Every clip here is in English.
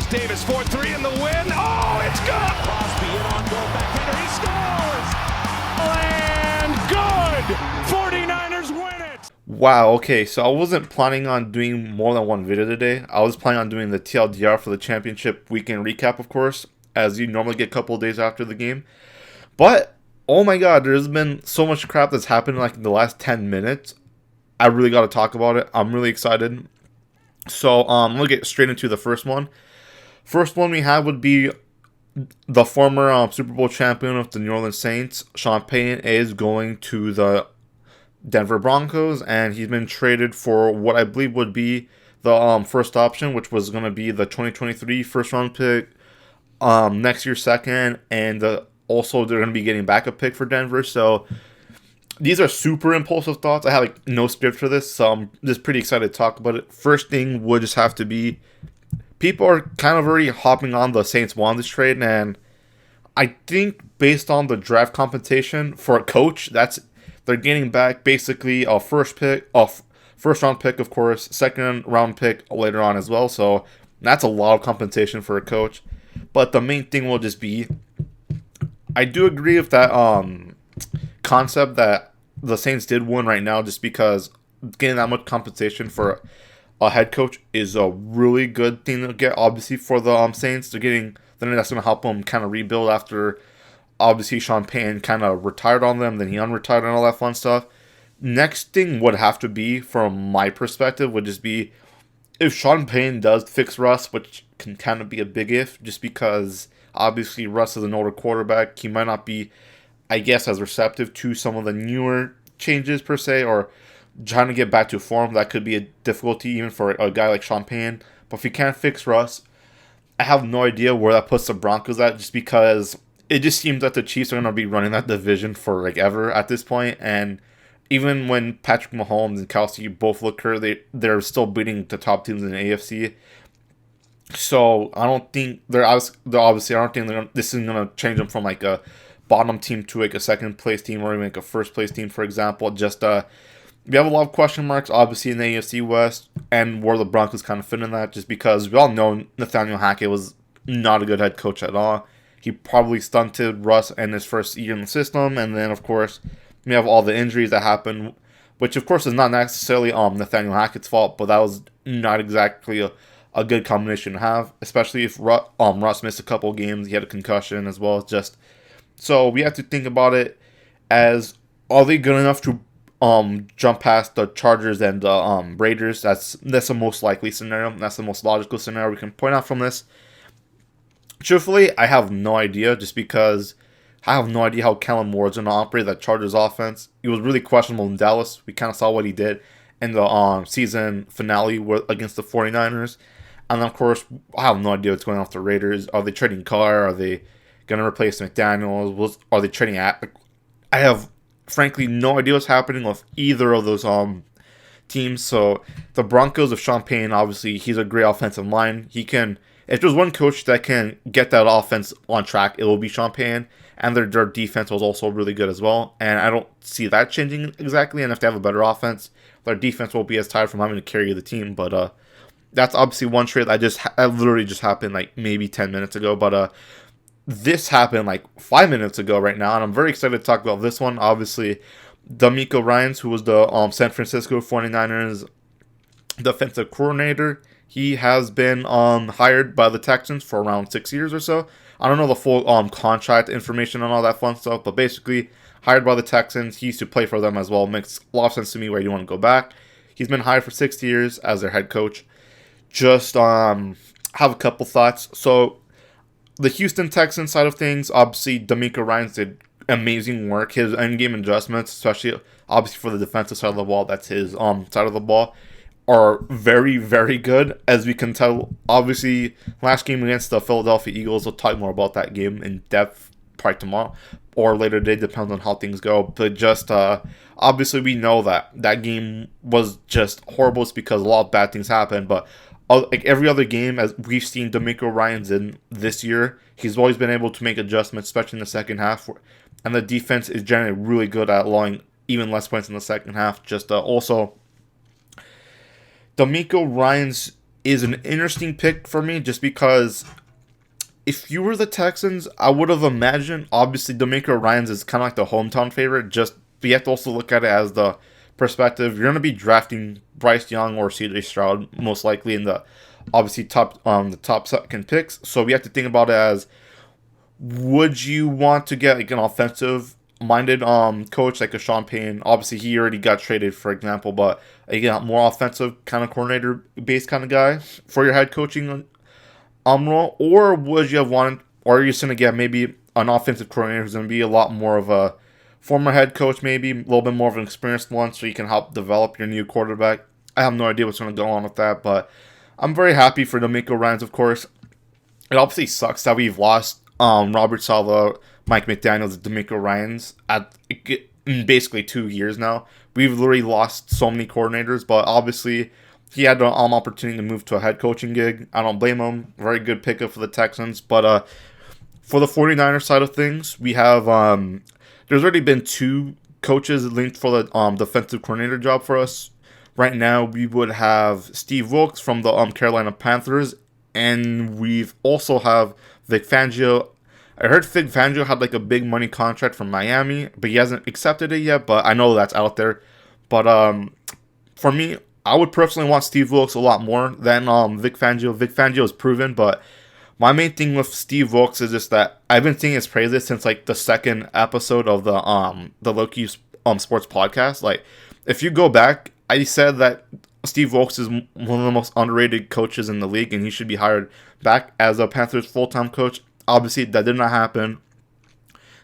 Davis 4-3 in the win. Oh, it's good! Crosby in on goal, backhander, he scores! And good! 49ers win it! Wow, okay, so I wasn't planning on doing more than one video today. I was planning on doing the TLDR for the championship weekend recap, of course, as you normally get a couple of days after the game. But, oh my god, there's been so much crap that's happened like in the last 10 minutes. I really got to talk about it. I'm really excited. So, I'm going to get straight into the first one. First one we have would be the former Super Bowl champion of the New Orleans Saints, Sean Payton, is going to the Denver Broncos, and he's been traded for what I believe would be the first option, which was going to be the 2023 first round pick, next year second, and also they're going to be getting back a pick for Denver. So these are super impulsive thoughts. I have like no script for this, so I'm just pretty excited to talk about it. First thing would just have to be, people are kind of already hopping on the Saints won this trade, and I think based on the draft compensation for a coach, they're getting back basically a first round pick, of course, second round pick later on as well. So that's a lot of compensation for a coach. But the main thing will just be, I do agree with that concept that the Saints did win right now, just because getting that much compensation for a head coach is a really good thing to get. Obviously for the Saints, that's going to help them kind of rebuild after obviously Sean Payton kind of retired on them, then he unretired and all that fun stuff. Next thing would have to be, from my perspective, would just be if Sean Payton does fix Russ, which can kind of be a big if, just because obviously Russ is an older quarterback. He might not be, I guess, as receptive to some of the newer changes per se, or trying to get back to form. That could be a difficulty even for a guy like Sean Payton. But if he can't fix Russ, I have no idea where that puts the Broncos at, just because it just seems that the Chiefs are going to be running that division for like ever at this point. And even when Patrick Mahomes and Kelsey both look hurt, they're still beating the top teams in the AFC. So I don't think this isn't going to change them from like a bottom team to like a second place team, or even like a first place team, for example. Just we have a lot of question marks, obviously, in the AFC West, and where the Broncos kind of fit in that, just because we all know Nathaniel Hackett was not a good head coach at all. He probably stunted Russ in his first year in the system, and then, of course, we have all the injuries that happened, which, of course, is not necessarily Nathaniel Hackett's fault, but that was not exactly a good combination to have, especially if Russ missed a couple games. He had a concussion as well. So we have to think about it as, are they good enough to jump past the Chargers and the Raiders? That's the most likely scenario. That's the most logical scenario we can point out from this. Truthfully, I have no idea, just because I have no idea how Kellen Moore's going to operate that Chargers offense. He was really questionable in Dallas. We kind of saw what he did in the season finale against the 49ers. And of course, I have no idea what's going on with the Raiders. Are they trading Carr? Are they going to replace McDaniels? Are they trading I have, frankly, no idea what's happening with either of those teams. So the Broncos of Sean Payton, obviously, he's a great offensive line. If there's one coach that can get that offense on track, it will be Sean Payton. And their defense was also really good as well. And I don't see that changing exactly. And if they have a better offense, their defense won't be as tired from having to carry the team. But that's obviously one trade that literally just happened like maybe 10 minutes ago. But this happened like 5 minutes ago right now. And I'm very excited to talk about this one. Obviously, Demeco Ryans, who was the San Francisco 49ers defensive coordinator, he has been hired by the Texans for around 6 years or so. I don't know the full contract information and all that fun stuff, but basically hired by the Texans. He used to play for them as well. Makes a lot of sense to me where you want to go back. He's been hired for 6 years as their head coach. Just have a couple thoughts. So the Houston Texans side of things, obviously Demeco Ryans did amazing work. His end-game adjustments, especially obviously for the defensive side of the ball, that's his side of the ball, are very, very good, as we can tell. Obviously, last game against the Philadelphia Eagles, we'll talk more about that game in depth probably tomorrow or later today, depends on how things go. But just, obviously, we know that game was just horrible. It's because a lot of bad things happened. But like every other game, as we've seen Demeco Ryans in this year, he's always been able to make adjustments, especially in the second half. And the defense is generally really good at allowing even less points in the second half. Also, Demeco Ryans is an interesting pick for me just because if you were the Texans, I would have imagined, obviously, Demeco Ryans is kind of like the hometown favorite, but you have to also look at it as the perspective. You're going to be drafting Bryce Young or CJ Stroud, most likely in the, obviously, the top second picks. So we have to think about it as, would you want to get like an offensive-minded coach like a Sean Payton? Obviously, he already got traded, for example, but again, more offensive kind of coordinator-based kind of guy for your head coaching role, or would you have wanted, or are you just going to get maybe an offensive coordinator who's going to be a lot more of a former head coach, maybe a little bit more of an experienced one, so you can help develop your new quarterback? I have no idea what's going to go on with that, but I'm very happy for Demeco Ryans, of course. It obviously sucks that we've lost Robert Saleh, Mike McDaniels, Demeco Ryans in basically 2 years now. We've literally lost so many coordinators, but obviously he had an opportunity to move to a head coaching gig. I don't blame him. Very good pickup for the Texans. But for the 49ers side of things, we have there's already been 2 coaches linked for the defensive coordinator job for us. Right now, we would have Steve Wilkes from the Carolina Panthers, and we've also have Vic Fangio. I heard Vic Fangio had like a big money contract from Miami, but he hasn't accepted it yet, but I know that's out there. But for me, I would personally want Steve Wilkes a lot more than Vic Fangio. Vic Fangio is proven, but my main thing with Steve Wilkes is just that I've been seeing his praises since like the second episode of the Loki sports podcast. Like, if you go back, I said that Steve Wilkes is one of the most underrated coaches in the league, and he should be hired back as a Panthers full-time coach. Obviously, that did not happen.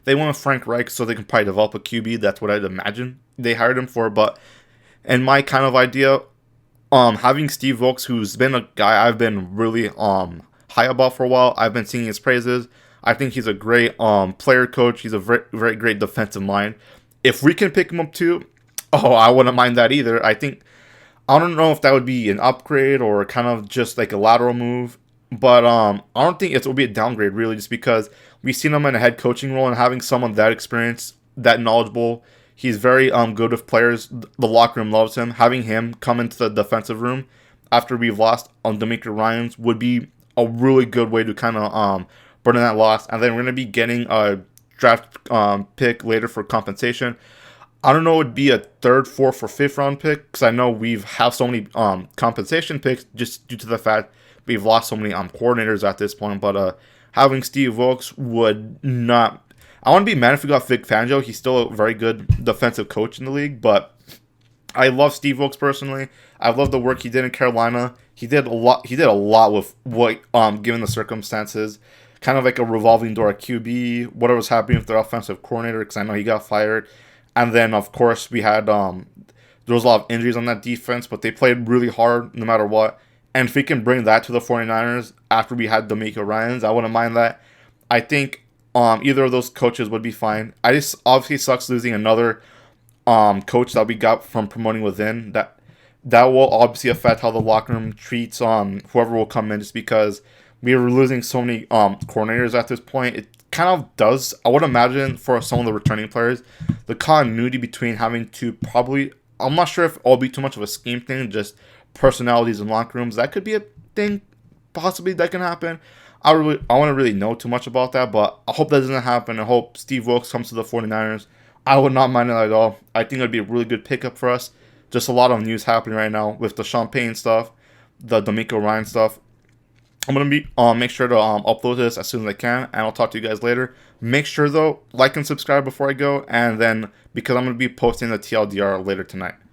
They went with Frank Reich so they can probably develop a QB. That's what I'd imagine they hired him for. But in my kind of idea, having Steve Wilkes, who's been a guy I've been really high about for a while, I've been singing his praises. I think he's a great player coach. He's a very, very great defensive mind. If we can pick him up too, I wouldn't mind that either. I don't know if that would be an upgrade or kind of just like a lateral move. But I don't think it will be a downgrade, really, just because we've seen him in a head coaching role, and having someone that experienced, that knowledgeable, he's very good with players. The locker room loves him. Having him come into the defensive room after we've lost on Demeco Ryans would be a really good way to kind of burn in that loss. And then we're going to be getting a draft pick later for compensation. I don't know, it would be a 3rd, 4th, or 5th round pick, because I know we've have so many compensation picks just due to the fact we've lost so many coordinators at this point. But having Steve Wilkes would not... I want to be mad if we got Vic Fangio. He's still a very good defensive coach in the league, but I love Steve Wilkes personally. I love the work he did in Carolina. He did a lot with what, given the circumstances, kind of like a revolving door at QB, whatever was happening with their offensive coordinator, because I know he got fired. And then, of course, we had there was a lot of injuries on that defense, but they played really hard no matter what. And if we can bring that to the 49ers after we had Demeco Ryans, I wouldn't mind that. I think either of those coaches would be fine. I just obviously sucks losing another coach that we got from promoting within. That will obviously affect how the locker room treats whoever will come in, just because we were losing so many coordinators at this point. It kind of does, I would imagine, for some of the returning players, the continuity between having to probably, I'm not sure if it'll be too much of a scheme thing, just personalities in locker rooms. That could be a thing possibly that can happen. I want to really know too much about that, but I hope that doesn't happen. I hope Steve Wilkes comes to the 49ers. I would not mind it at all. I think it would be a really good pickup for us. Just a lot of news happening right now with the Sean Payton stuff, the Demeco Ryans stuff. I'm going to be make sure to upload this as soon as I can, and I'll talk to you guys later. Make sure, though, like and subscribe before I go, and then because I'm going to be posting the TLDR later tonight.